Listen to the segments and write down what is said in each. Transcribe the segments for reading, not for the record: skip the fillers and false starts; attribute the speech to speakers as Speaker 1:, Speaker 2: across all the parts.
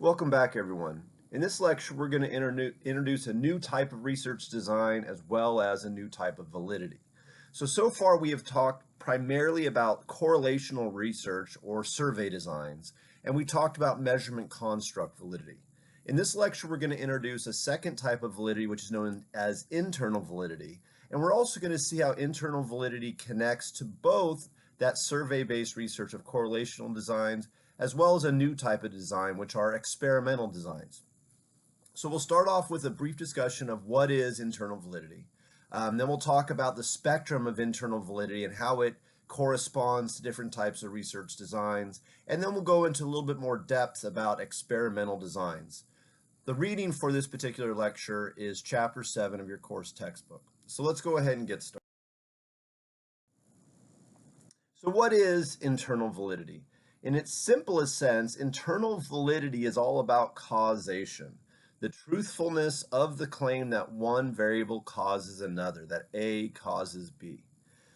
Speaker 1: Welcome back, everyone. In this lecture, we're going to introduce a new type of research design as well as a new type of validity. So far we have talked primarily about correlational research or survey designs, and we talked about measurement construct validity. In this lecture, we're going to introduce a second type of validity, which is known as internal validity. And we're also going to see how internal validity connects to both that survey-based research of correlational designs as well as a new type of design, which are experimental designs. So we'll start off with a brief discussion of what is internal validity. Then we'll talk about the spectrum of internal validity and how it corresponds to different types of research designs. And then we'll go into a little bit more depth about experimental designs. The reading for this particular lecture is Chapter 7 of your course textbook. So let's go ahead and get started. So what is internal validity? In its simplest sense, internal validity is all about causation, the truthfulness of the claim that one variable causes another, that A causes B.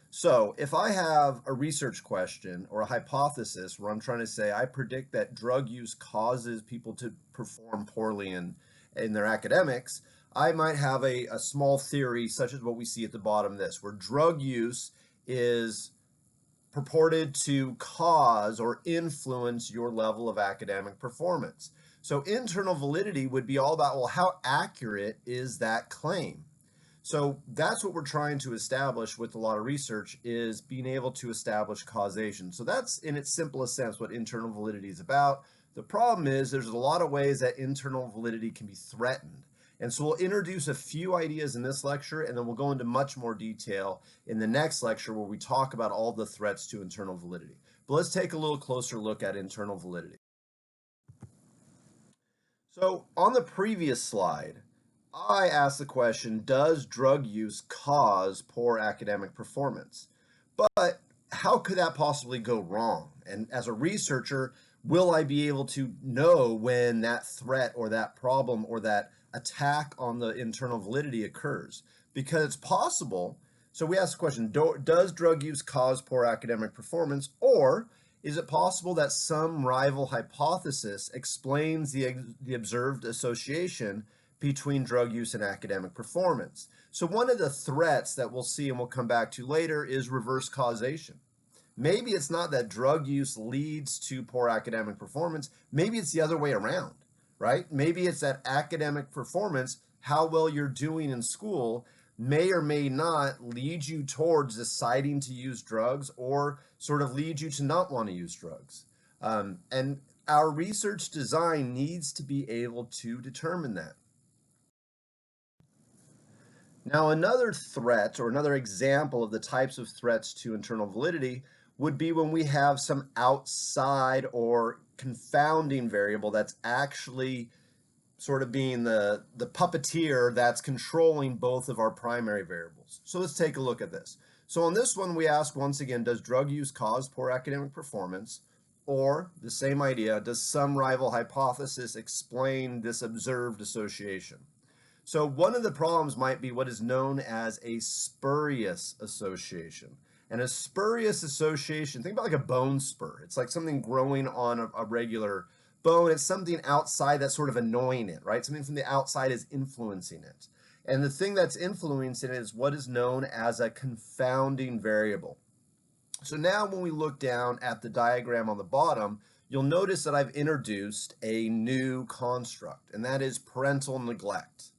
Speaker 1: So if I have a research question or a hypothesis where I'm trying to say I predict that drug use causes people to perform poorly in their academics, I might have a small theory such as what we see at the bottom of this, where drug use is purported to cause or influence your level of academic performance. So internal validity would be all about, well, how accurate is that claim? So that's what we're trying to establish with a lot of research, is being able to establish causation. So that's, in its simplest sense, what internal validity is about. The problem is there's a lot of ways that internal validity can be threatened. And so we'll introduce a few ideas in this lecture, and then we'll go into much more detail in the next lecture where we talk about all the threats to internal validity. But let's take a little closer look at internal validity. So on the previous slide, I asked the question, does drug use cause poor academic performance? But how could that possibly go wrong? And as a researcher, will I be able to know when that threat or that problem or that attack on the internal validity occurs? Because it's possible. So we asked the question, does drug use cause poor academic performance, or is it possible that some rival hypothesis explains the observed association between drug use and academic performance? So one of the threats that we'll see and we'll come back to later is reverse causation. Maybe it's not that drug use leads to poor academic performance. Maybe it's the other way around, right? Maybe it's that academic performance, how well you're doing in school, may or may not lead you towards deciding to use drugs or sort of lead you to not want to use drugs. And our research design needs to be able to determine that. Now, another threat or another example of the types of threats to internal validity would be when we have some outside or confounding variable that's actually sort of being the puppeteer that's controlling both of our primary variables. So let's take a look at this. So on this one, we ask once again, does drug use cause poor academic performance? Or the same idea, does some rival hypothesis explain this observed association? So one of the problems might be what is known as a spurious association. And a spurious association, think about like a bone spur. It's like something growing on a regular bone. It's something outside that's sort of annoying it, right? Something from the outside is influencing it. And the thing that's influencing it is what is known as a confounding variable. So now when we look down at the diagram on the bottom, you'll notice that I've introduced a new construct, and that is parental neglect.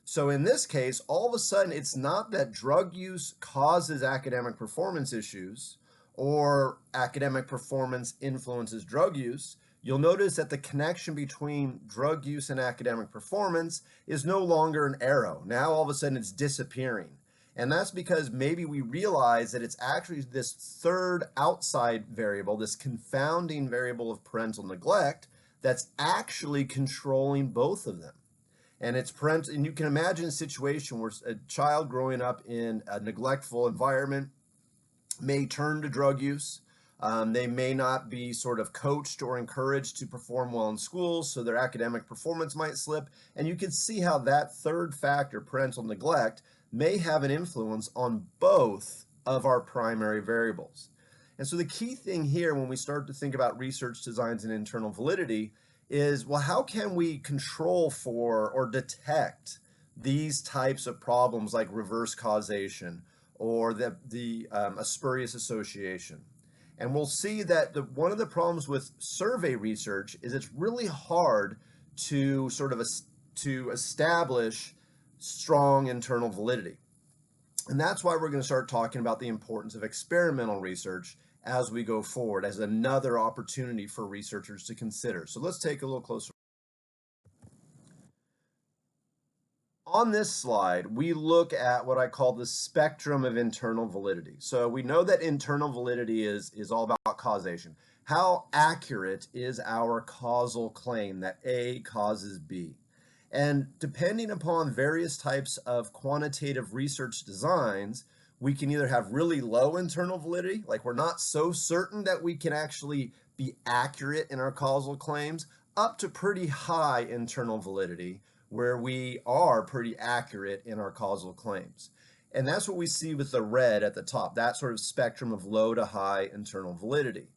Speaker 1: So in this case, all of a sudden, it's not that drug use causes academic performance issues or academic performance influences drug use. You'll notice that the connection between drug use and academic performance is no longer an arrow. Now, all of a sudden, it's disappearing. And that's because maybe we realize that it's actually this third outside variable, this confounding variable of parental neglect, that's actually controlling both of them. And it's parental, and you can imagine a situation where a child growing up in a neglectful environment may turn to drug use. They may not be sort of coached or encouraged to perform well in school, so their academic performance might slip. And you can see how that third factor, parental neglect, may have an influence on both of our primary variables. And so the key thing here when we start to think about research designs and internal validity is, well, how can we control for or detect these types of problems like reverse causation or a spurious association? And we'll see that one of the problems with survey research is it's really hard to to establish strong internal validity. And that's why we're going to start talking about the importance of experimental research as we go forward as another opportunity for researchers to consider. So let's take a little closer. On this slide, we look at what I call the spectrum of internal validity. So we know that internal validity is all about causation. How accurate is our causal claim that A causes B? And depending upon various types of quantitative research designs, we can either have really low internal validity, like we're not so certain that we can actually be accurate in our causal claims, up to pretty high internal validity, where we are pretty accurate in our causal claims. And that's what we see with the red at the top, that sort of spectrum of low to high internal validity.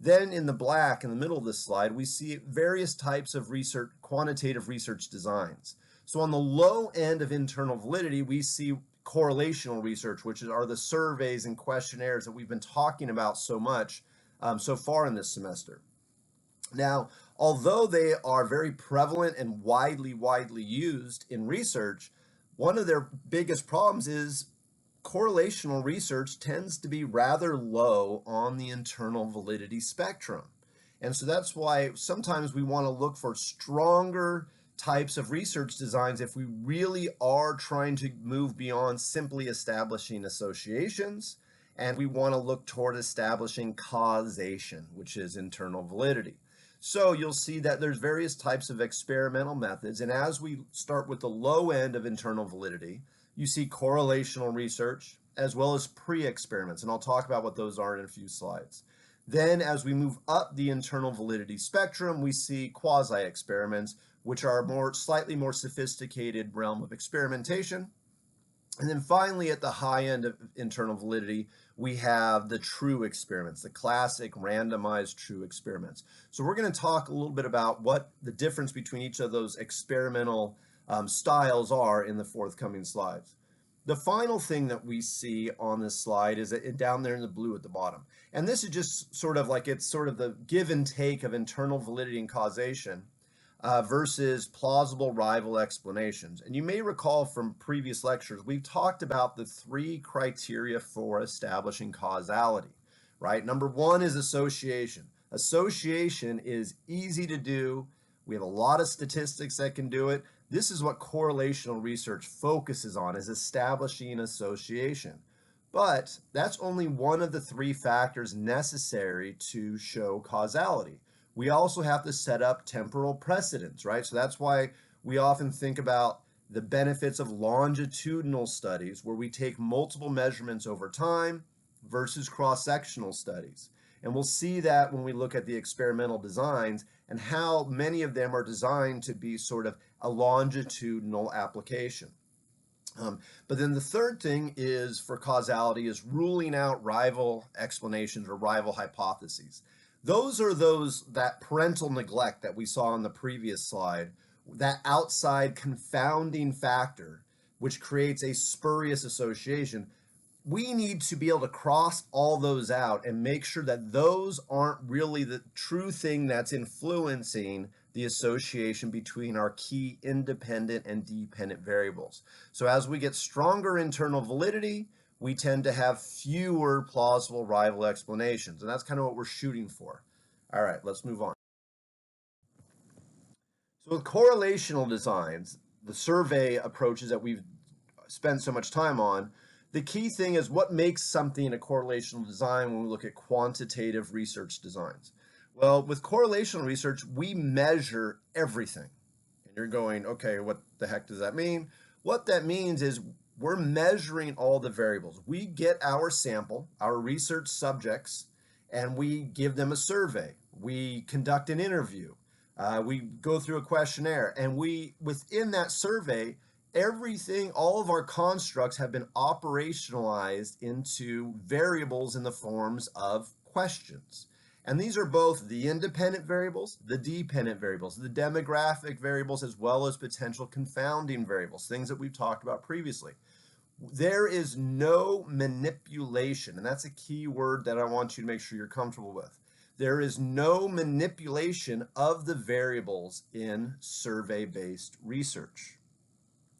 Speaker 1: Then in the black in the middle of this slide, we see various types of research, quantitative research designs. So on the low end of internal validity, we see correlational research, which are the surveys and questionnaires that we've been talking about so much so far in this semester. Now, although they are very prevalent and widely used in research, one of their biggest problems is correlational research tends to be rather low on the internal validity spectrum. And so that's why sometimes we want to look for stronger types of research designs if we really are trying to move beyond simply establishing associations, and we want to look toward establishing causation, which is internal validity. So you'll see that there's various types of experimental methods, and as we start with the low end of internal validity, you see correlational research as well as pre-experiments, and I'll talk about what those are in a few slides. Then as we move up the internal validity spectrum, we see quasi-experiments, which are slightly more sophisticated realm of experimentation. And then finally, at the high end of internal validity, we have the true experiments, the classic randomized true experiments. So we're going to talk a little bit about what the difference between each of those experimental styles are in the forthcoming slides. The final thing that we see on this slide is down there in the blue at the bottom. And this is just sort of like, it's sort of the give and take of internal validity and causation versus plausible rival explanations. And you may recall from previous lectures, we've talked about the 3 criteria for establishing causality, right? Number 1 is association. Association is easy to do. We have a lot of statistics that can do it. This is what correlational research focuses on, is establishing association. But that's only one of the 3 factors necessary to show causality. We also have to set up temporal precedents, right? So that's why we often think about the benefits of longitudinal studies, where we take multiple measurements over time versus cross-sectional studies. And we'll see that when we look at the experimental designs and how many of them are designed to be sort of a longitudinal application. But then the third thing is for causality is ruling out rival explanations or rival hypotheses. Those are that parental neglect that we saw on the previous slide, that outside confounding factor, which creates a spurious association. We need to be able to cross all those out and make sure that those aren't really the true thing that's influencing the association between our key independent and dependent variables. So as we get stronger internal validity, we tend to have fewer plausible rival explanations, and that's kind of what we're shooting for. All right, let's move on. So with correlational designs, the survey approaches that we've spent so much time on, the key thing is what makes something a correlational design when we look at quantitative research designs. Well, with correlational research, we measure everything. And you're going, okay, what the heck does that mean? What that means is we're measuring all the variables. We get our sample, our research subjects, and we give them a survey. We conduct an interview. We go through a questionnaire, and within that survey, everything, all of our constructs have been operationalized into variables in the forms of questions. And these are both the independent variables, the dependent variables, the demographic variables, as well as potential confounding variables, things that we've talked about previously. There is no manipulation, and that's a key word that I want you to make sure you're comfortable with. There is no manipulation of the variables in survey-based research.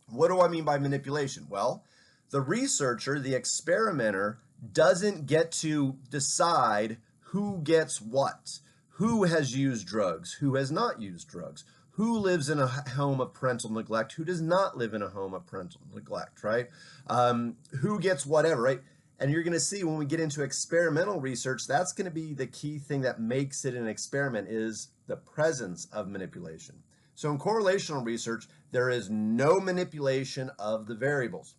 Speaker 1: What do I mean by manipulation? Well, the researcher, the experimenter, doesn't get to decide who gets what, who has used drugs, who has not used drugs, who lives in a home of parental neglect, who does not live in a home of parental neglect, right? Who gets whatever, right? And you're going to see when we get into experimental research, that's going to be the key thing that makes it an experiment is the presence of manipulation. So in correlational research, there is no manipulation of the variables.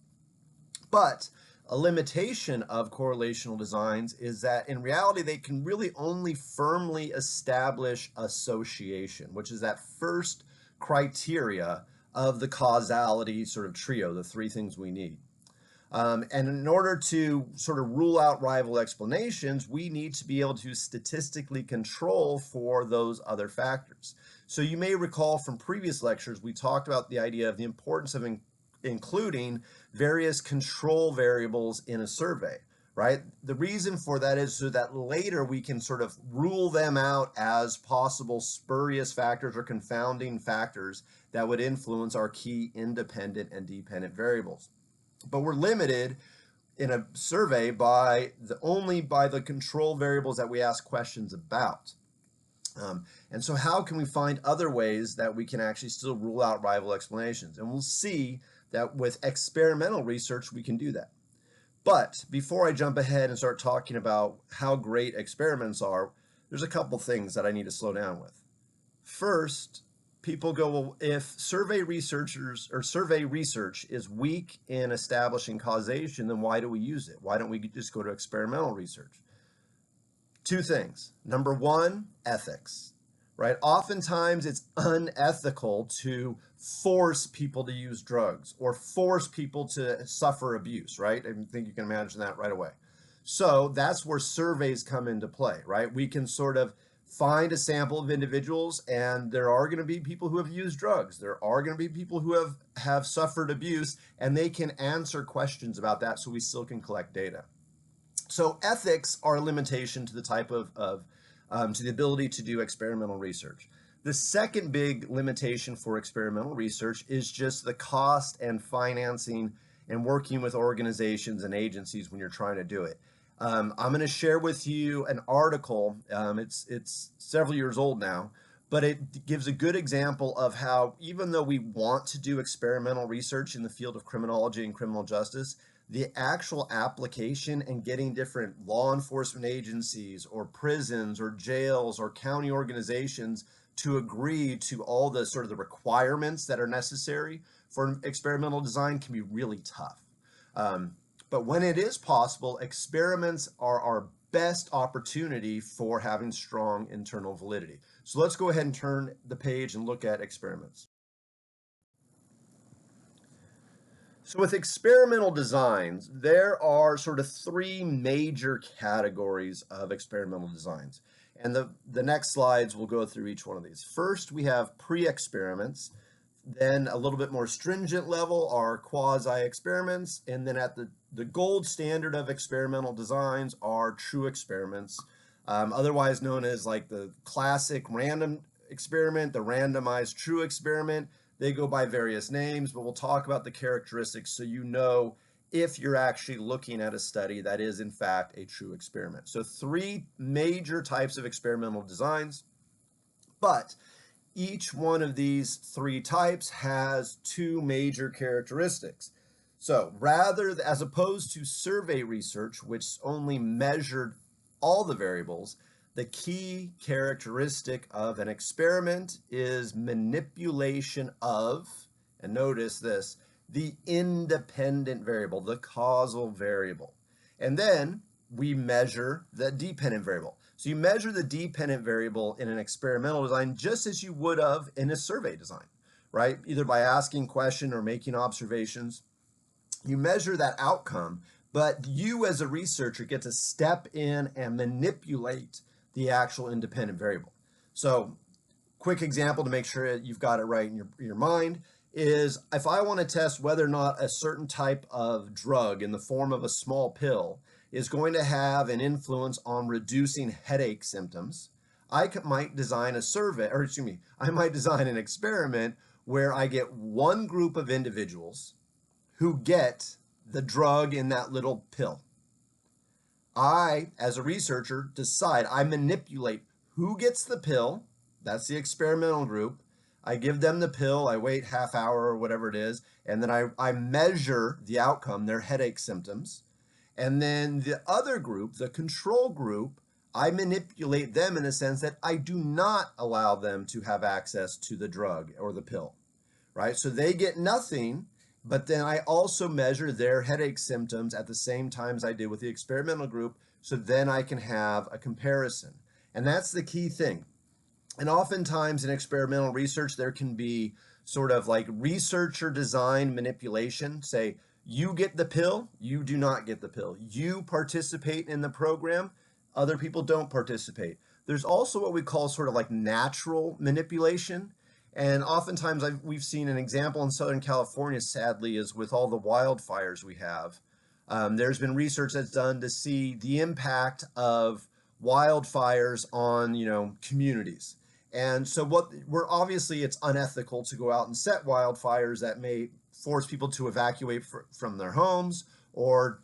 Speaker 1: But a limitation of correlational designs is that in reality, they can really only firmly establish association, which is that first criteria of the causality sort of trio, the three things we need. And in order to sort of rule out rival explanations, we need to be able to statistically control for those other factors. So you may recall from previous lectures, we talked about the idea of the importance of including various control variables in a survey, right? The reason for that is so that later we can sort of rule them out as possible spurious factors or confounding factors that would influence our key independent and dependent variables. But we're limited in a survey by only by the control variables that we ask questions about. And so how can we find other ways that we can actually still rule out rival explanations? And we'll see that with experimental research, we can do that. But before I jump ahead and start talking about how great experiments are, there's a couple things that I need to slow down with. First, people go, well, if survey research is weak in establishing causation, then why do we use it? Why don't we just go to experimental research? Two things. Number one, ethics, right? Oftentimes it's unethical to force people to use drugs or force people to suffer abuse, right? I think you can imagine that right away. So that's where surveys come into play, right? We can sort of find a sample of individuals, and there are going to be people who have used drugs. There are going to be people who have suffered abuse, and they can answer questions about that so we still can collect data. So ethics are a limitation to the type to the ability to do experimental research. The second big limitation for experimental research is just the cost and financing and working with organizations and agencies when you're trying to do it. I'm going to share with you an article. It's several years old now, but it gives a good example of how even though we want to do experimental research in the field of criminology and criminal justice, the actual application and getting different law enforcement agencies or prisons or jails or county organizations to agree to all the sort of the requirements that are necessary for experimental design can be really tough. But when it is possible, experiments are our best opportunity for having strong internal validity. So let's go ahead and turn the page and look at experiments. So with experimental designs, there are sort of three major categories of experimental designs. And the next slides will go through each one of these. First, we have pre-experiments. Then a little bit more stringent level are quasi-experiments. And then at the gold standard of experimental designs are true experiments, otherwise known as like the classic random experiment, the randomized true experiment. They go by various names, but we'll talk about the characteristics so you know if you're actually looking at a study that is in fact a true experiment. So three major types of experimental designs, but each one of these three types has two major characteristics. So as opposed to survey research, which only measured all the variables, the key characteristic of an experiment is manipulation of, and notice this, the independent variable, the causal variable. And then we measure the dependent variable. So you measure the dependent variable in an experimental design just as you would have in a survey design, right? Either by asking questions or making observations. You measure that outcome, but you as a researcher get to step in and manipulate the actual independent variable. So quick example to make sure you've got it right in your mind is if I want to test whether or not a certain type of drug in the form of a small pill is going to have an influence on reducing headache symptoms, I might design a survey, or excuse me, I might design an experiment where I get one group of individuals who get the drug in that little pill. I, as a researcher, decide, I manipulate who gets the pill. That's the experimental group. I give them the pill, I wait half hour or whatever it is, and then I measure the outcome, their headache symptoms. And then the other group, the control group, I manipulate them in the sense that I do not allow them to have access to the drug or the pill, right? So they get nothing, but then I also measure their headache symptoms at the same time as I did with the experimental group, so then I can have a comparison. And that's the key thing. And oftentimes in experimental research, there can be sort of like researcher design manipulation. Say, you get the pill, you do not get the pill. You participate in the program, other people don't participate. There's also what we call sort of like natural manipulation. And oftentimes we've seen an example in Southern California, sadly, is with all the wildfires we have. There's been research that's done to see the impact of wildfires on, communities. And so obviously it's unethical to go out and set wildfires that may force people to evacuate from their homes or,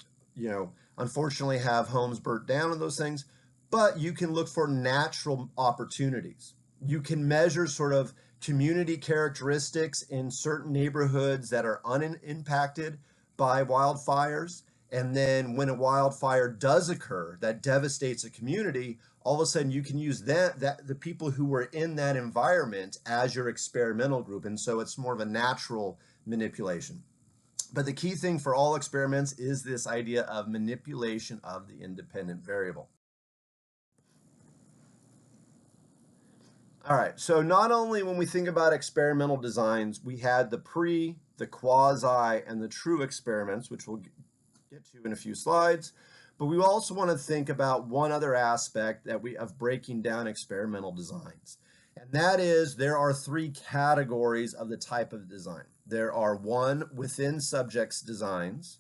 Speaker 1: unfortunately have homes burnt down and those things. But you can look for natural opportunities. You can measure sort of community characteristics in certain neighborhoods that are unimpacted by wildfires. And then when a wildfire does occur that devastates a community, all of a sudden you can use the people who were in that environment as your experimental group. And so it's more of a natural manipulation. But the key thing for all experiments is this idea of manipulation of the independent variable. All right, so not only when we think about experimental designs, we had the pre, the quasi, and the true experiments, which we'll get to in a few slides, but we also want to think about one other aspect of breaking down experimental designs. And that is there are three categories of the type of design. There are 1, within subjects designs,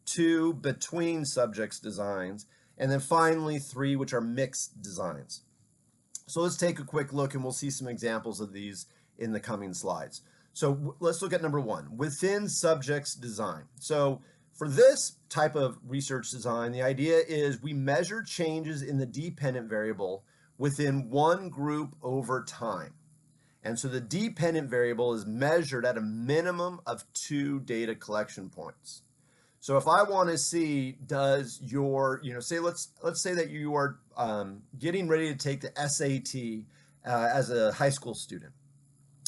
Speaker 1: 2, between subjects designs, and then finally 3, which are mixed designs. So let's take a quick look and we'll see some examples of these in the coming slides. So let's look at number 1, within subjects design. So for this type of research design, the idea is we measure changes in the dependent variable within one group over time. And so the dependent variable is measured at a minimum of 2 data collection points. So if I want to see, does your, let's say that you are getting ready to take the SAT as a high school student.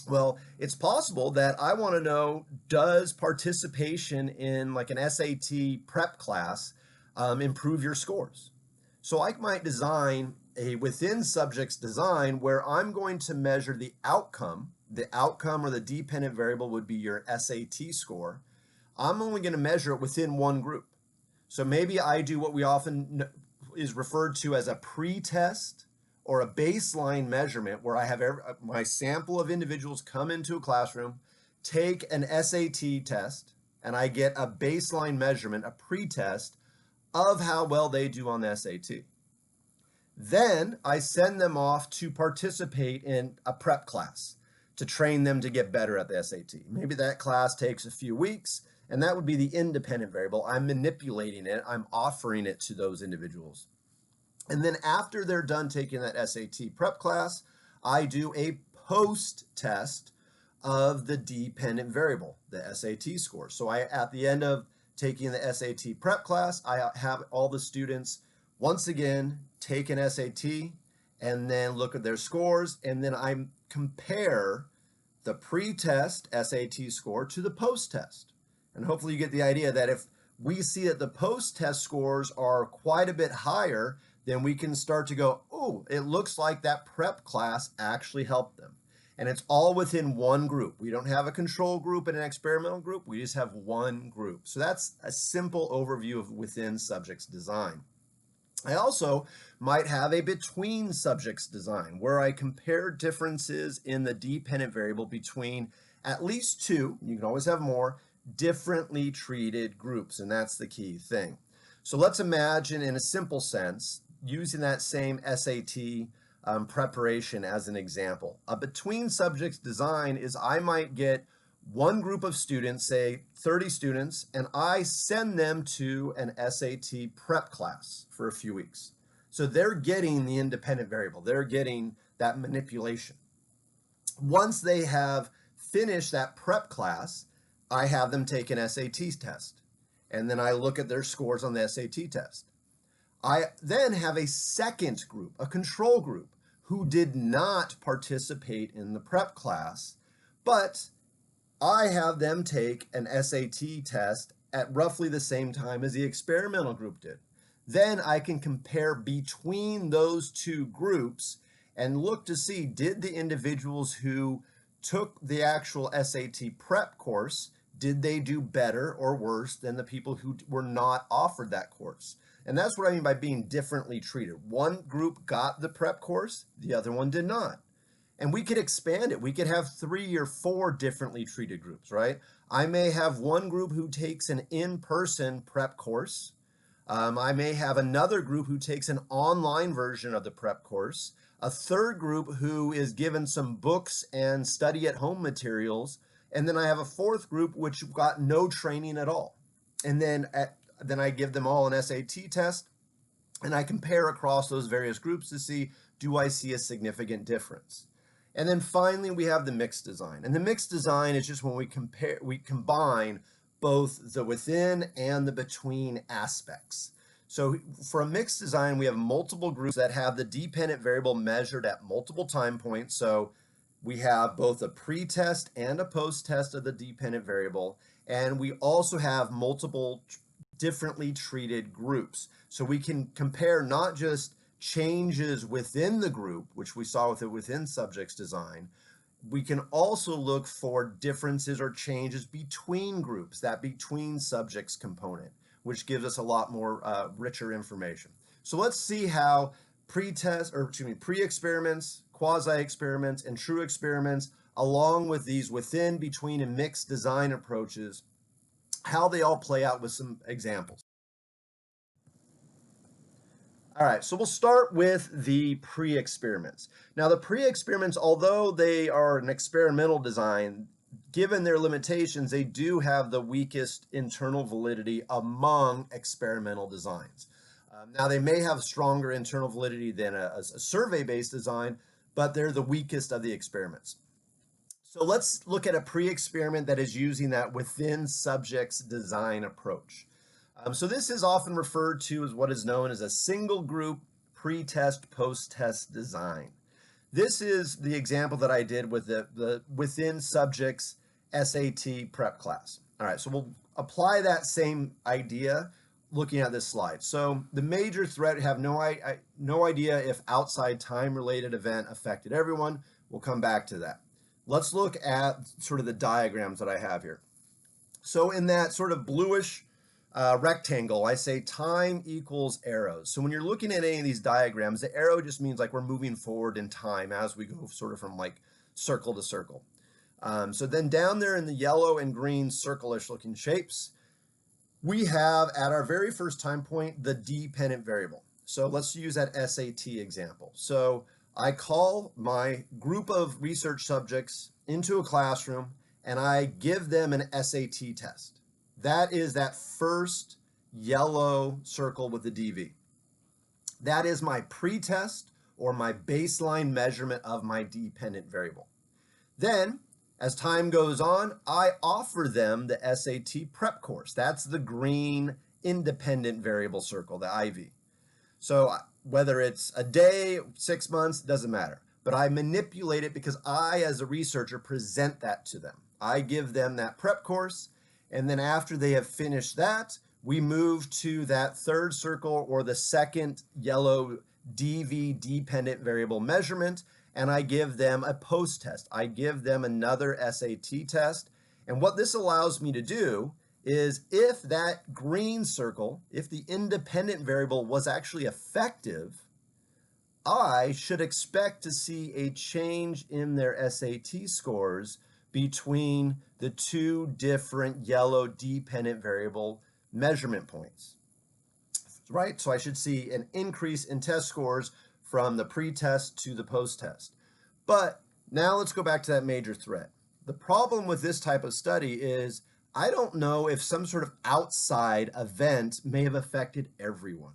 Speaker 1: Well, it's possible that I want to know, does participation in like an SAT prep class improve your scores? So I might design a within subjects design where I'm going to measure the outcome. The outcome or the dependent variable would be your SAT score. I'm only going to measure it within one group. So maybe I do what we often is referred to as a pre-test or a baseline measurement where I have my sample of individuals come into a classroom, take an SAT test, and I get a baseline measurement, a pre-test of how well they do on the SAT. Then I send them off to participate in a prep class to train them to get better at the SAT. Maybe that class takes a few weeks, and that would be the independent variable. I'm manipulating it. I'm offering it to those individuals. And then after they're done taking that SAT prep class, I do a post-test of the dependent variable, the SAT score. So at the end of taking the SAT prep class, I have all the students once again take an SAT and then look at their scores, and then I compare the pre-test SAT score to the post-test. And hopefully you get the idea that if we see that the post-test scores are quite a bit higher, then we can start to go, oh, it looks like that prep class actually helped them. And it's all within one group. We don't have a control group and an experimental group. We just have one group. So that's a simple overview of within subjects design. I also might have a between subjects design where I compare differences in the dependent variable between at least two, you can always have more, differently treated groups, and that's the key thing. So let's imagine in a simple sense, using that same SAT preparation as an example. A between subjects design is I might get one group of students, say 30 students, and I send them to an SAT prep class for a few weeks. So they're getting the independent variable. They're getting that manipulation. Once they have finished that prep class, I have them take an SAT test. And then I look at their scores on the SAT test. I then have a second group, a control group, who did not participate in the prep class, but I have them take an SAT test at roughly the same time as the experimental group did. Then I can compare between those two groups and look to see, did the individuals who took the actual SAT prep course, did they do better or worse than the people who were not offered that course? And that's what I mean by being differently treated. One group got the prep course, the other one did not. And we could expand it. We could have 3 or 4 differently treated groups, right? I may have one group who takes an in-person prep course. I may have another group who takes an online version of the prep course. A third group who is given some books and study at home materials. And then I have a fourth group which got no training at all. And then I give them all an SAT test, and I compare across those various groups to see, do I see a significant difference? And then finally, we have the mixed design. And the mixed design is just when we combine both the within and the between aspects. So for a mixed design, we have multiple groups that have the dependent variable measured at multiple time points. So we have both a pre-test and a post-test of the dependent variable. And we also have multiple differently treated groups. So we can compare not just changes within the group, which we saw with the within subjects design, we can also look for differences or changes between groups, that between subjects component, which gives us a lot more richer information. So let's see how pre-experiments, quasi-experiments, and true experiments, along with these within, between, and mixed design approaches, how they all play out with some examples. All right, so we'll start with the pre-experiments. Now, the pre-experiments, although they are an experimental design, given their limitations, they do have the weakest internal validity among experimental designs. Now, they may have stronger internal validity than a survey-based design, but they're the weakest of the experiments. So let's look at a pre-experiment that is using that within subjects design approach. So this is often referred to as what is known as a single group pre-test, post-test design. This is the example that I did with the within subjects SAT prep class. All right, so we'll apply that same idea looking at this slide. So the major threat, have no idea if outside time-related event affected everyone. We'll come back to that. Let's look at sort of the diagrams that I have here. So in that sort of bluish rectangle, I say time equals arrows. So when you're looking at any of these diagrams, the arrow just means like we're moving forward in time as we go sort of from like circle to circle. So then down there in the yellow and green circle-ish looking shapes, we have at our very first time point the dependent variable. So let's use that SAT example. So I call my group of research subjects into a classroom and I give them an SAT test. That is that first yellow circle with the DV. That is my pre-test or my baseline measurement of my dependent variable. Then, as time goes on, I offer them the SAT prep course. That's the green independent variable circle, the IV. So whether it's a day, 6 months, doesn't matter. But I manipulate it because I, as a researcher, present that to them. I give them that prep course, and then after they have finished that, we move to that third circle or the second yellow DV dependent variable measurement, and I give them a post test. I give them another SAT test, and what this allows me to do is if that green circle, if the independent variable was actually effective, I should expect to see a change in their SAT scores between the two different yellow dependent variable measurement points, right? So I should see an increase in test scores from the pre-test to the post-test. But now let's go back to that major threat. The problem with this type of study is I don't know if some sort of outside event may have affected everyone,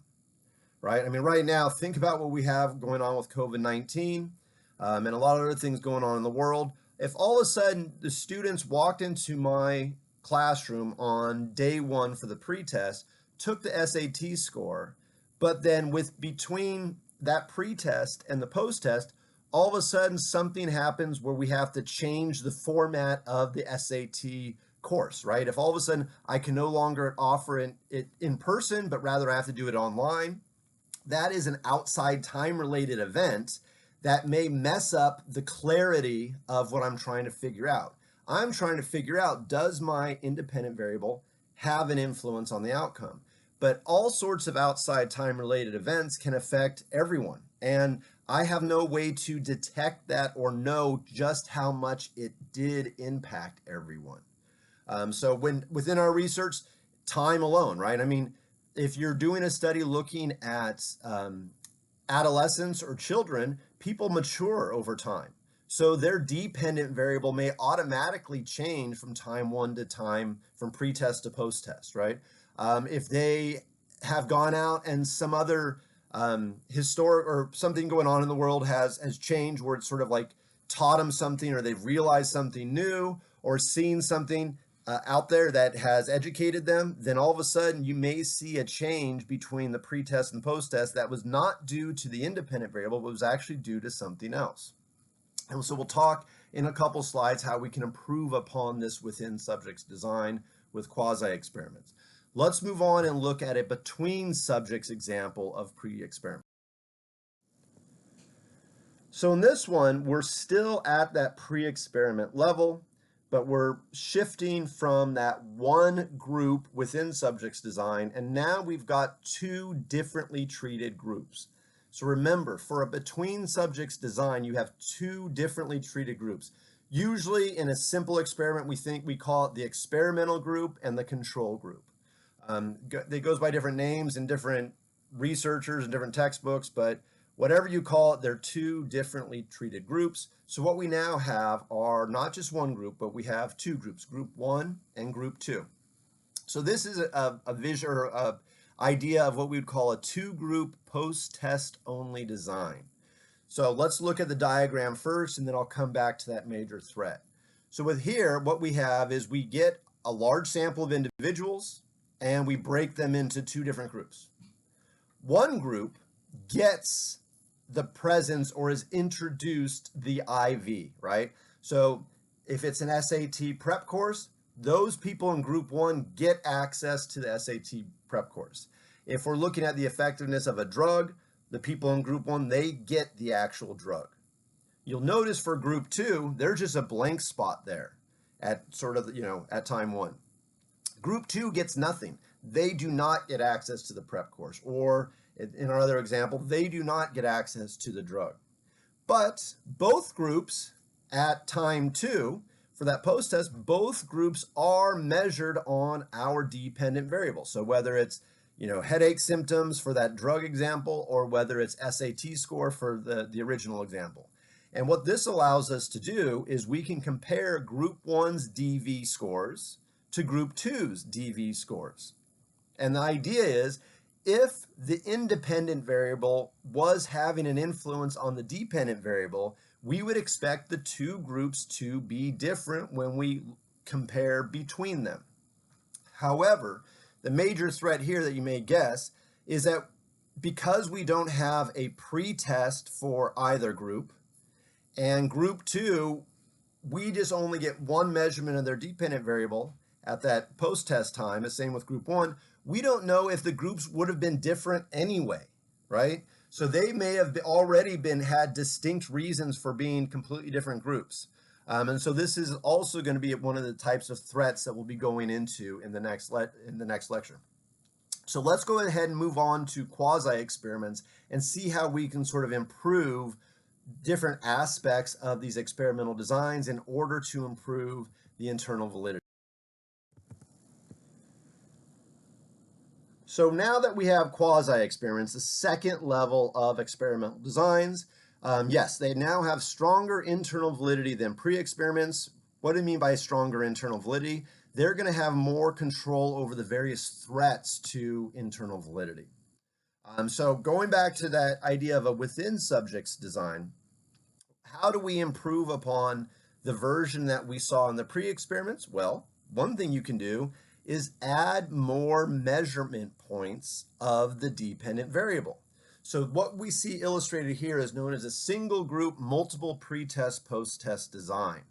Speaker 1: right? I mean, right now, think about what we have going on with COVID-19 and a lot of other things going on in the world. If all of a sudden the students walked into my classroom on day one for the pretest, took the SAT score, but then between that pretest and the post-test, all of a sudden something happens where we have to change the format of the SAT course, right? If all of a sudden I can no longer offer it in person, but rather I have to do it online, that is an outside time-related event that may mess up the clarity of what I'm trying to figure out. I'm trying to figure out, does my independent variable have an influence on the outcome? But all sorts of outside time-related events can affect everyone. And I have no way to detect that or know just how much it did impact everyone. So within our research, time alone, right? I mean, if you're doing a study looking at adolescents or children, people mature over time. So their dependent variable may automatically change from time one to time, from pre-test to post-test, right? If they have gone out and some other historic or something going on in the world has changed, where it's sort of like taught them something, or they've realized something new, or seen something out there that has educated them, then all of a sudden you may see a change between the pre-test and post-test that was not due to the independent variable, but was actually due to something else. And so we'll talk in a couple slides how we can improve upon this within subjects design with quasi-experiments. Let's move on and look at a between subjects example of pre-experiment. So in this one, we're still at that pre-experiment level, but we're shifting from that one group within subjects design, and now we've got two differently treated groups. So remember, for a between subjects design, you have two differently treated groups. Usually in a simple experiment, we call it the experimental group and the control group. It goes by different names in different researchers and different textbooks, but whatever you call it, they're two differently treated groups. So what we now have are not just one group, but we have two groups, group 1 and group 2. So this is a vision or a idea of what we would call a two-group post-test only design. So let's look at the diagram first, and then I'll come back to that major threat. So with here, what we have is we get a large sample of individuals, and we break them into two different groups. One group gets the presence or is introduced the IV, right? So if it's an SAT prep course, those people in group 1 get access to the SAT prep course. If we're looking at the effectiveness of a drug, the people in group 1, they get the actual drug. You'll notice for group 2, there's just a blank spot there at sort of, at time 1. Group 2 gets nothing. They do not get access to the prep course, or in our other example, they do not get access to the drug. But both groups at time 2, for that post-test, both groups are measured on our dependent variable. So whether it's headache symptoms for that drug example, or whether it's SAT score for the original example. And what this allows us to do is we can compare group 1's DV scores to group 2's DV scores. And the idea is, if the independent variable was having an influence on the dependent variable, we would expect the two groups to be different when we compare between them. However, the major threat here that you may guess is that because we don't have a pre-test for either group, and group 2, we just only get one measurement of their dependent variable at that post-test time, the same with group 1, we don't know if the groups would have been different anyway, right? So they may have already had distinct reasons for being completely different groups. And so this is also going to be one of the types of threats that we'll be going into in the next lecture. So let's go ahead and move on to quasi-experiments and see how we can sort of improve different aspects of these experimental designs in order to improve the internal validity. So now that we have quasi-experiments, the second level of experimental designs, yes, they now have stronger internal validity than pre-experiments. What do I mean by stronger internal validity? They're going to have more control over the various threats to internal validity. So going back to that idea of a within subjects design, how do we improve upon the version that we saw in the pre-experiments? Well, one thing you can do is add more measurement points of the dependent variable. So what we see illustrated here is known as a single group multiple pre-test post-test design.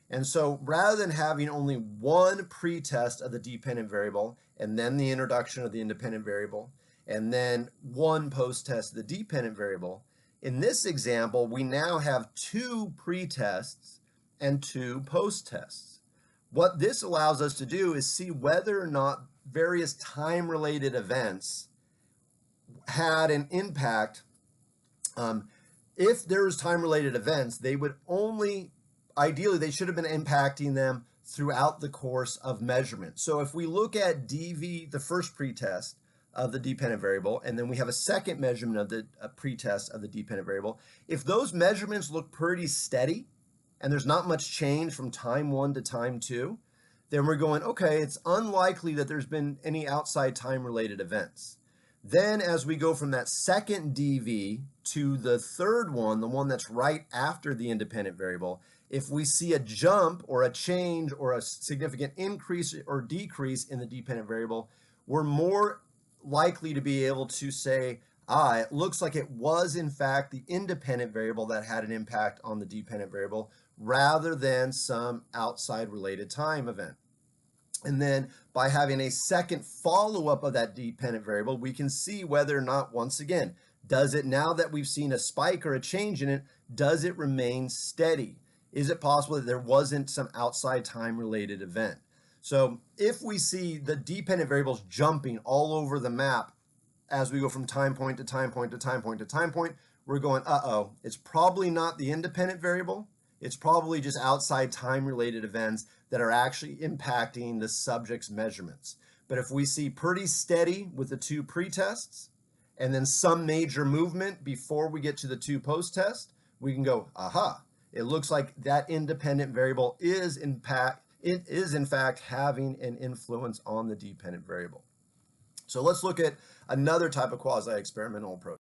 Speaker 1: And so rather than having only one pre-test of the dependent variable and then the introduction of the independent variable and then one post-test of the dependent variable, in this example, we now have two pre-tests and two post-tests. What this allows us to do is see whether or not various time-related events had an impact. If there was time-related events, they would only, ideally, they should have been impacting them throughout the course of measurement. So if we look at DV, the first pretest of the dependent variable, and then we have a second measurement of the pretest of the dependent variable, if those measurements look pretty steady, and there's not much change from time 1 to time 2, then we're going, okay, it's unlikely that there's been any outside time-related events. Then as we go from that second DV to the third one, the one that's right after the independent variable, if we see a jump or a change or a significant increase or decrease in the dependent variable, we're more likely to be able to say, it looks like it was in fact the independent variable that had an impact on the dependent variable rather than some outside related time event. And then by having a second follow-up of that dependent variable, we can see whether or not, once again, does it, now that we've seen a spike or a change in it, does it remain steady? Is it possible that there wasn't some outside time-related event? So if we see the dependent variables jumping all over the map as we go from time point to time point to time point to time point, we're going, it's probably not the independent variable. It's probably just outside time-related events that are actually impacting the subject's measurements. But if we see pretty steady with the two pre-tests and then some major movement before we get to the two post-tests, we can go, it looks like that independent variable is in fact having an influence on the dependent variable. So let's look at another type of quasi-experimental approach.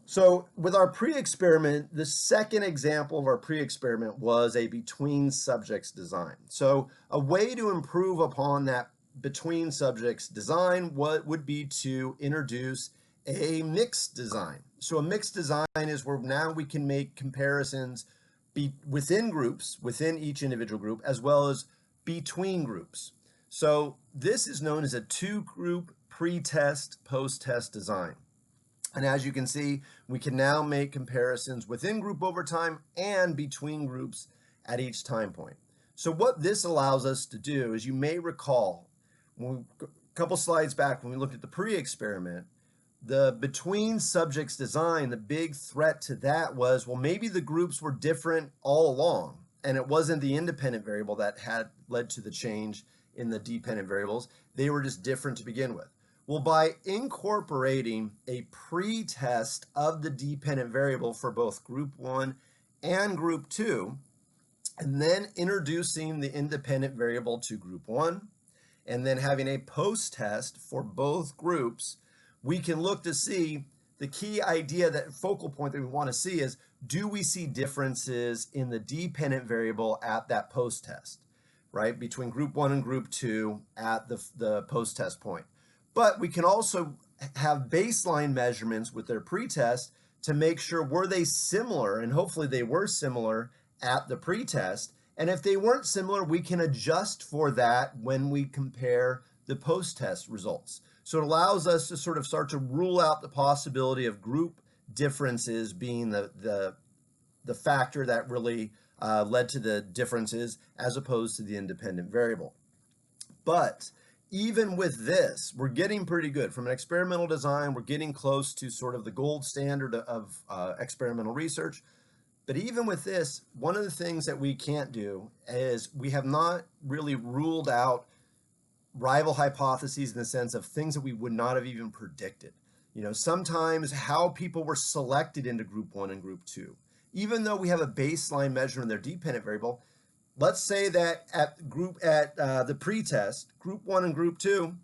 Speaker 1: So with our pre-experiment, the second example of our pre-experiment was a between subjects design. So a way to improve upon that between subjects design would be to introduce a mixed design. So a mixed design is where now we can make comparisons within groups, within each individual group, as well as between groups. So this is known as a two-group pre-test, post-test design. And as you can see, we can now make comparisons within group over time and between groups at each time point. So what this allows us to do is, you may recall, a couple slides back when we looked at the pre-experiment, the between subjects design, the big threat to that was, well, maybe the groups were different all along, and it wasn't the independent variable that had led to the change in the dependent variables. They were just different to begin with. Well, by incorporating a pre-test of the dependent variable for both group 1 and group 2, and then introducing the independent variable to group 1, and then having a post-test for both groups, we can look to see the key idea, that focal point that we want to see is, do we see differences in the dependent variable at that post-test, right, between group 1 and group 2 at the post-test point? But we can also have baseline measurements with their pretest to make sure, were they similar, and hopefully they were similar at the pretest. And if they weren't similar, we can adjust for that when we compare the post-test results. So it allows us to sort of start to rule out the possibility of group differences being the the factor that really led to the differences as opposed to the independent variable. But even with this, we're getting pretty good. From an experimental design, we're getting close to sort of the gold standard of experimental research. But even with this, one of the things that we can't do is we have not really ruled out rival hypotheses in the sense of things that we would not have even predicted. Sometimes how people were selected into group 1 and group 2, even though we have a baseline measure in their dependent variable. Let's say that at the pretest, group 1 and group 2,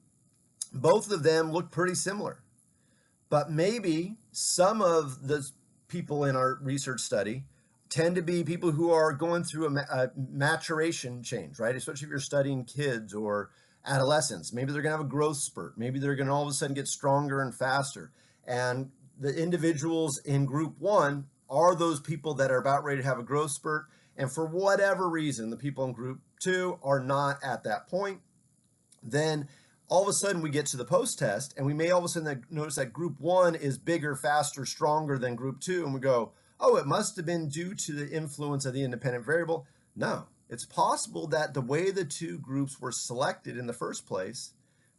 Speaker 1: both of them look pretty similar. But maybe some of the people in our research study tend to be people who are going through a maturation change, right? Especially if you're studying kids or adolescents. Maybe they're going to have a growth spurt. Maybe they're going to all of a sudden get stronger and faster. And the individuals in group 1 are those people that are about ready to have a growth spurt. And for whatever reason, the people in group 2 are not at that point. Then all of a sudden we get to the post-test, and we may all of a sudden notice that group 1 is bigger, faster, stronger than group 2. And we go, oh, it must have been due to the influence of the independent variable. No, it's possible that the way the two groups were selected in the first place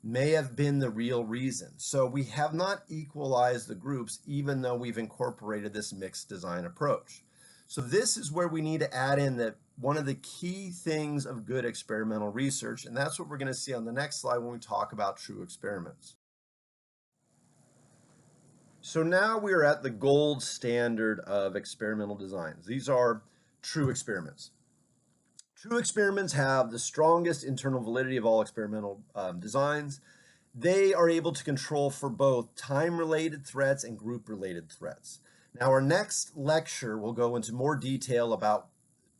Speaker 1: may have been the real reason. So we have not equalized the groups, even though we've incorporated this mixed design approach. So this is where we need to add in that one of the key things of good experimental research, and that's what we're going to see on the next slide when we talk about true experiments. So now we are at the gold standard of experimental designs. These are true experiments. True experiments have the strongest internal validity of all experimental designs. They are able to control for both time-related threats and group-related threats. Now, our next lecture will go into more detail about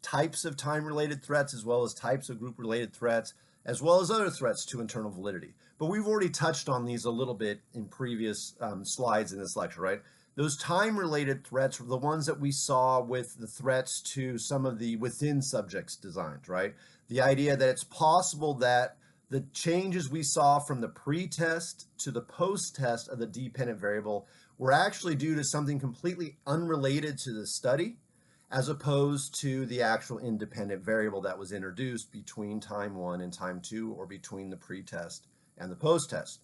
Speaker 1: types of time-related threats as well as types of group-related threats, as well as other threats to internal validity. But we've already touched on these a little bit in previous slides in this lecture, right? Those time-related threats were the ones that we saw with the threats to some of the within subjects designs, right? The idea that it's possible that the changes we saw from the pre-test to the post-test of the dependent variable were actually due to something completely unrelated to the study, as opposed to the actual independent variable that was introduced between time 1 and time 2, or between the pre-test and the post-test.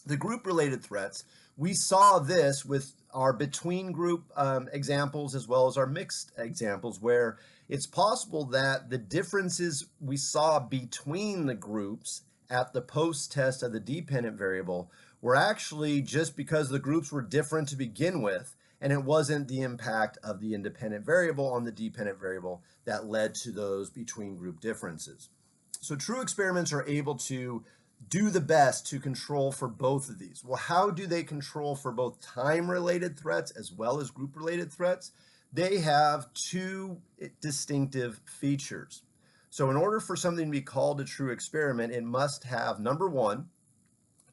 Speaker 1: The group-related threats, we saw this with our between group examples as well as our mixed examples, where it's possible that the differences we saw between the groups at the post-test of the dependent variable were actually just because the groups were different to begin with, and it wasn't the impact of the independent variable on the dependent variable that led to those between group differences. So true experiments are able to do the best to control for both of these. Well, how do they control for both time-related threats as well as group-related threats? They have two distinctive features. So in order for something to be called a true experiment, it must have, number one,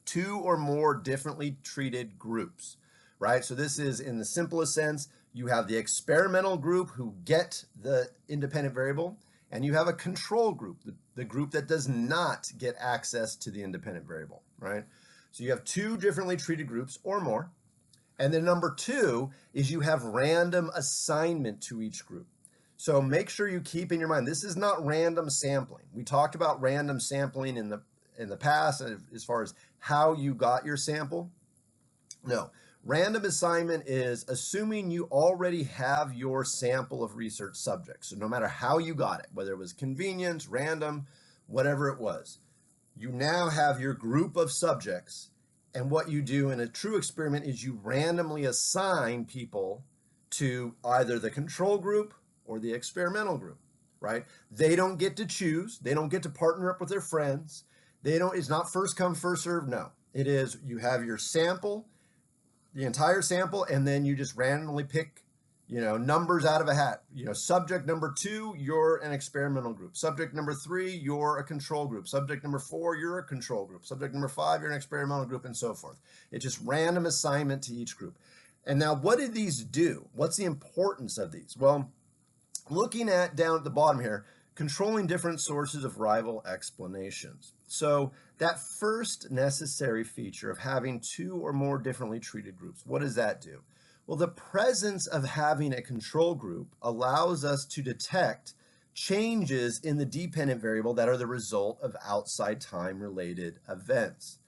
Speaker 1: two or more differently treated groups, right? So this is, in the simplest sense, you have the experimental group who get the independent variable, and you have a control group, the group that does not get access to the independent variable, right? So you have two differently treated groups or more. And then number two is you have random assignment to each group. So make sure you keep in your mind, this is not random sampling. We talked about random sampling in the past as far as how you got your sample. No, random assignment is assuming you already have your sample of research subjects. So no matter how you got it, whether it was convenience, random, whatever it was, you now have your group of subjects. And what you do in a true experiment is you randomly assign people to either the control group or the experimental group, right? They don't get to choose. They don't get to partner up with their friends. It's not first come, first serve. No, it is you have your sample, the entire sample, and then you just randomly pick, numbers out of a hat. Subject number 2, you're an experimental group. Subject number 3, you're a control group. Subject number 4, you're a control group. Subject number 5, you're an experimental group, and so forth. It's just random assignment to each group. And now, what do these do? What's the importance of these? Well, looking at down at the bottom here, controlling different sources of rival explanations. So that first necessary feature of having two or more differently treated groups, what does that do? Well, the presence of having a control group allows us to detect changes in the dependent variable that are the result of outside time-related events.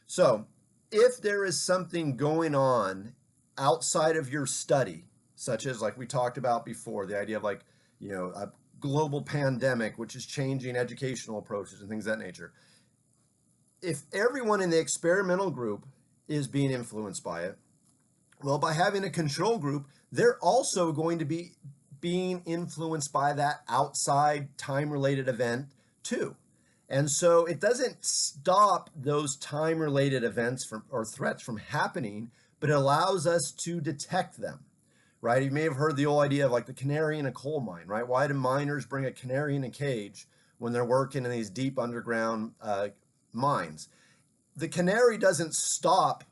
Speaker 1: So if there is something going on outside of your study, such as like we talked about before, the idea of like, a global pandemic, which is changing educational approaches and things of that nature. If everyone in the experimental group is being influenced by it, well, by having a control group, they're also going to be being influenced by that outside time-related event too. And so it doesn't stop those time-related events or threats from happening, but it allows us to detect them, right? You may have heard the old idea of like the canary in a coal mine, right? Why do miners bring a canary in a cage when they're working in these deep underground mines? The canary doesn't stop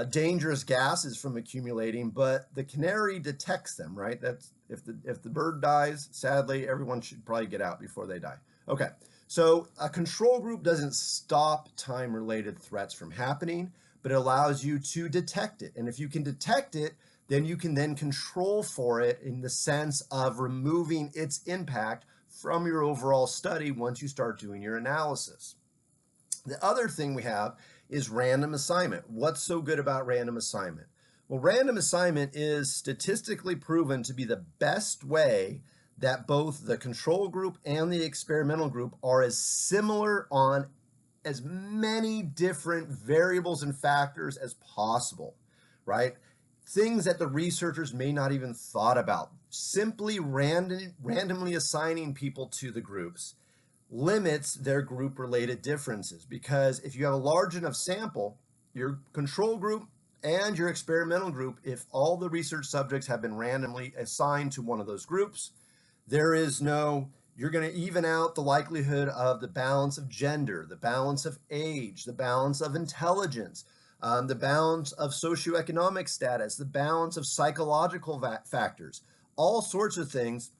Speaker 1: dangerous gases from accumulating, but the canary detects them, right? That's if the bird dies, sadly, everyone should probably get out before they die. Okay, so a control group doesn't stop time-related threats from happening, but it allows you to detect it. And if you can detect it, then you can then control for it in the sense of removing its impact from your overall study once you start doing your analysis. The other thing we have is random assignment. What's so good about random assignment? Well, random assignment is statistically proven to be the best way that both the control group and the experimental group are as similar on as many different variables and factors as possible, right? Things that the researchers may not even thought about. Simply randomly assigning people to the groups limits their group-related differences, because if you have a large enough sample, your control group and your experimental group, if all the research subjects have been randomly assigned to one of those groups, you're going to even out the likelihood of the balance of gender, the balance of age, the balance of intelligence, the balance of socioeconomic status, the balance of psychological factors, all sorts of things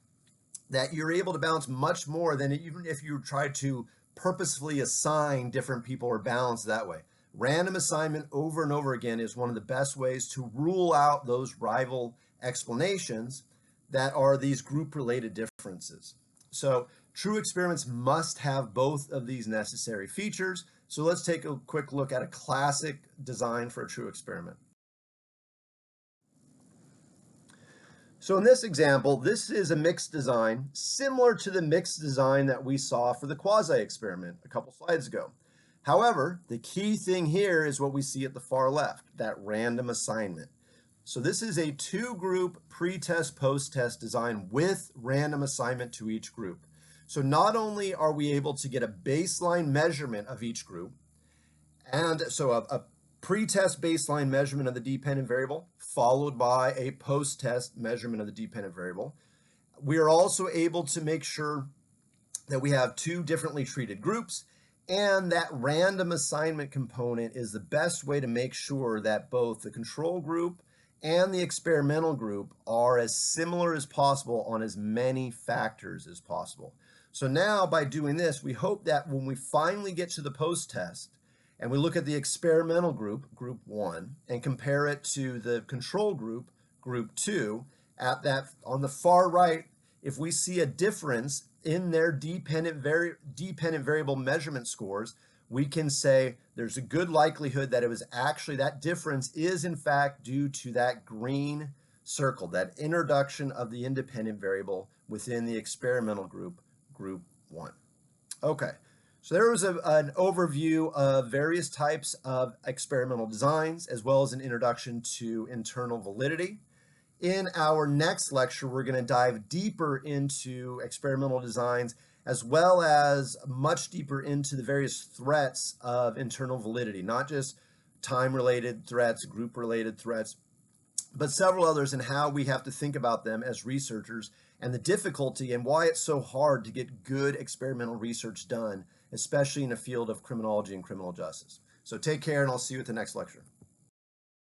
Speaker 1: that you're able to balance much more than even if you try to purposefully assign different people or balance that way. Random assignment over and over again is one of the best ways to rule out those rival explanations that are these group-related differences. So true experiments must have both of these necessary features. So let's take a quick look at a classic design for a true experiment. So in this example, this is a mixed design similar to the mixed design that we saw for the quasi-experiment a couple slides ago. However, the key thing here is what we see at the far left, that random assignment. So this is a two-group pre-test, post-test design with random assignment to each group. So not only are we able to get a baseline measurement of each group, and so a pre-test baseline measurement of the dependent variable followed by a post-test measurement of the dependent variable. We are also able to make sure that we have two differently treated groups, and that random assignment component is the best way to make sure that both the control group and the experimental group are as similar as possible on as many factors as possible. So now by doing this, we hope that when we finally get to the post-test, and we look at the experimental group, group 1, and compare it to the control group, group 2, on the far right, if we see a difference in their dependent variable measurement scores, we can say there's a good likelihood that it was actually, that difference is in fact due to that green circle, that introduction of the independent variable within the experimental group, group 1. Okay. So there was an overview of various types of experimental designs, as well as an introduction to internal validity. In our next lecture, we're going to dive deeper into experimental designs, as well as much deeper into the various threats of internal validity, not just time-related threats, group-related threats, but several others, and how we have to think about them as researchers, and the difficulty and why it's so hard to get good experimental research done, especially in the field of criminology and criminal justice. So take care, and I'll see you at the next lecture.